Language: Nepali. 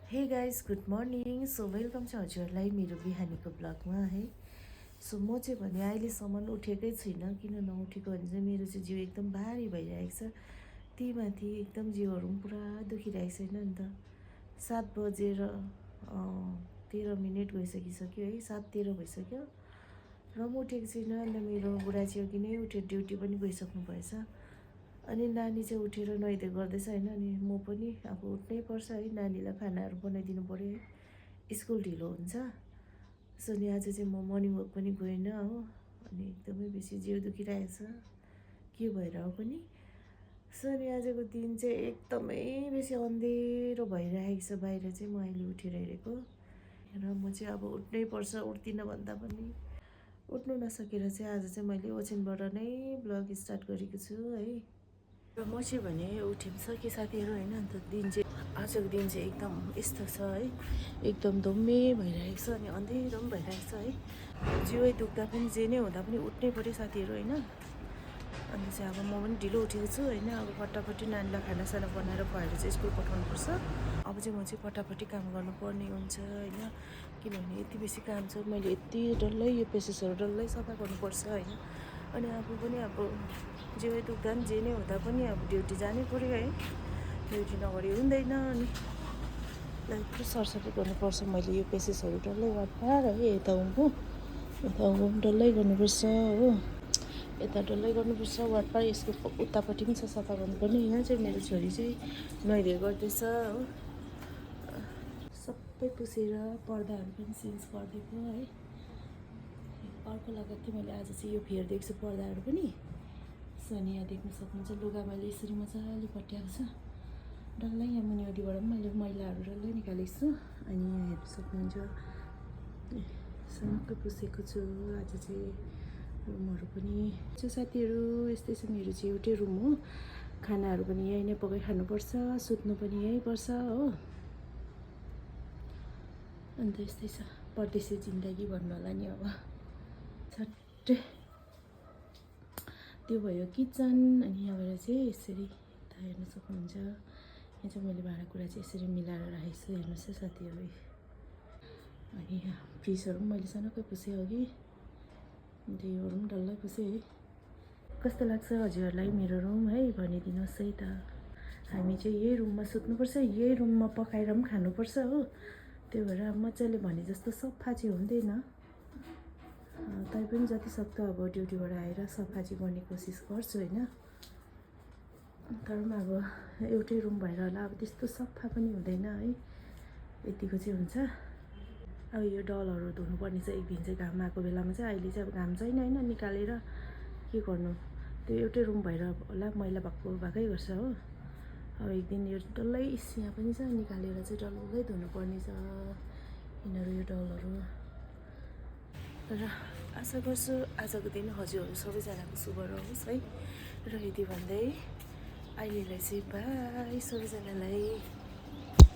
Hey guys good morning. So welcome छ हजुरहरूलाई मेरो बिहानीको ब्लगमा है। सो म चाहिँ भने अहिलेसम्म उठेकै छुइनँ। किन नउठेको भने चाहिँ मेरो चाहिँ जिउ एकदम भारी भइरहेको छ। त्यही माथि एकदम जिउहरू पनि पुरा दुखिरहेको छ होइन। अन्त 7 बजेर 13 मिनट गइसकिसक्यो है, 7:13 भइसक्यो र म उठेको छुइनँ। अन्त मेरो बुढा चाहिँ नै उठेर ड्युटी पनि गइसक्नु भएछ। अनि नानी चाहिँ उठेर नुहाइधुवाइ गर्दैछ होइन। अनि म पनि अब उठ्नै पर्छ है, नानीलाई खानाहरू बनाइदिनु पऱ्यो है, स्कुल ढिलो हुन्छ। सो नि आज चाहिँ म मर्निङ वक पनि गइनँ हो। अनि एकदमै बेसी जिउ दुखिरहेको छ, के भएर हो पनि। सो नि आजको दिन चाहिँ एकदमै बेसी अँधेरो भइरहेको छ बाहिर चाहिँ। म अहिले उठेर हेरेको र म चाहिँ अब उठ्नै पर्छ, उठ्दिनँ भन्दा पनि उठ्नु नसकेर चाहिँ आज चाहिँ मैले ओछ्यानबाट नै ब्लग स्टार्ट गरेको छु है। र म चाहिँ भने उठिन्छ कि साथीहरू होइन। अन्त दिन चाहिँ आजको दिन चाहिँ एकदम यस्तो छ है, एकदम धुम्मे भइरहेको छ अनि अँधेरो पनि भइरहेको छ है। जिउै दुख्दा पनि जे नै हुँदा पनि उठ्नै पऱ्यो साथीहरू होइन। अन्त चाहिँ अब म पनि ढिलो उठेको छु होइन। अब फटाफटी नानीलाई खानासाना बनाएर खुवाएर चाहिँ स्कुल पठाउनुपर्छ। अब चाहिँ म चाहिँ फटाफटी काम गर्नुपर्ने हुन्छ होइन। किनभने यति बेसी काम छ, मैले यति डल्लै यो पेसेसहरू डल्लै सफा गर्नुपर्छ होइन। अनि आफू पनि अब जिउै दुख्दा पनि जे नै हुँदा पनि अब ड्युटी जानै पऱ्यो है। ड्युटी नगरी हुँदैन। अनि यत्रो सरसफाइ गर्नुपर्छ। मैले यो पेसेसहरू डल्लै वाटपार है, यता उँभो डल्लै गर्नुपर्छ हो। यता डल्लै गर्नुपर्छ वाटपार। यसको उतापट्टि पनि छ सफा गर्नुपर्ने। यहाँ चाहिँ मेरो छोरी चाहिँ नुहाइधुवाइ गर्दैछ हो। सबै पुसेर पर्दाहरू पनि चेन्ज गरिदिएको है। अर्को लगाएको थिएँ मैले, आज चाहिँ यो फेरिदिएको छु पर्दाहरू पनि। सो यहाँ देख्न सक्नुहुन्छ लुगा मैले यसरी मजाले पट्याएको छ डल्लै। यहाँ मुनिवटिबाट पनि मैले मैलाहरू डल्लै निकालेको छु। अनि यहाँ हेर्न सक्नुहुन्छ सनक्कै पुसेको छु। आज चाहिँ रुमहरू पनि साथीहरू यस्तै छ। मेरो चाहिँ एउटै रुम हो, खानाहरू पनि यहीँ नै पकाइ खानुपर्छ, सुत्नु पनि यहीँ पर्छ हो। अन्त यस्तै छ परदेशी जिन्दगी भन्नु होला नि अब। छट्टै त्यो भयो किचन। अनि यहाँबाट चाहिँ यसरी यता हेर्न सक्नुहुन्छ। यहाँ चाहिँ मैले भाँडाकुँडा चाहिँ यसरी मिलाएर राखेको छु, हेर्नुहोस् है साथीहरू। अनि यहाँ फ्रिजहरू पनि मैले सनक्कै पुसेँ अघि। अन्त योहरू पनि डल्लै पुसेँ है। कस्तो लाग्छ हजुरहरूलाई मेरो रुम है, भनिदिनुहोस् है त। हामी चाहिँ यही रुममा सुत्नुपर्छ, यही रुममा पकाएर पनि खानुपर्छ हो। त्यो भएर मजाले भने जस्तो सफा चाहिँ हुँदैन। तैपनि जति सक्दो अब ड्युटीबाट आएर सफा चाहिँ गर्ने कोसिस गर्छु होइन। तर पनि अब एउटै रुम भएर होला अब त्यस्तो सफा पनि हुँदैन है, यतिको चाहिँ हुन्छ। अब यो डलहरू धुनुपर्ने छ एक दिन चाहिँ घाम आएको बेलामा चाहिँ। अहिले चाहिँ अब घाम छैन होइन, निकालेर के गर्नु। त्यो एउटै रुम भएर होला मैला भएकै गर्छ हो। अब एक दिन यो डल्लै यहाँ पनि छ, निकालेर चाहिँ डल्लै धुनुपर्ने छ यिनीहरू यो डलहरू। र आशा गर्छु आजको दिन हजुरहरू सबैजनाको शुभ रहोस् है। र यति भन्दै अहिलेलाई चाहिँ बाई सबैजनालाई।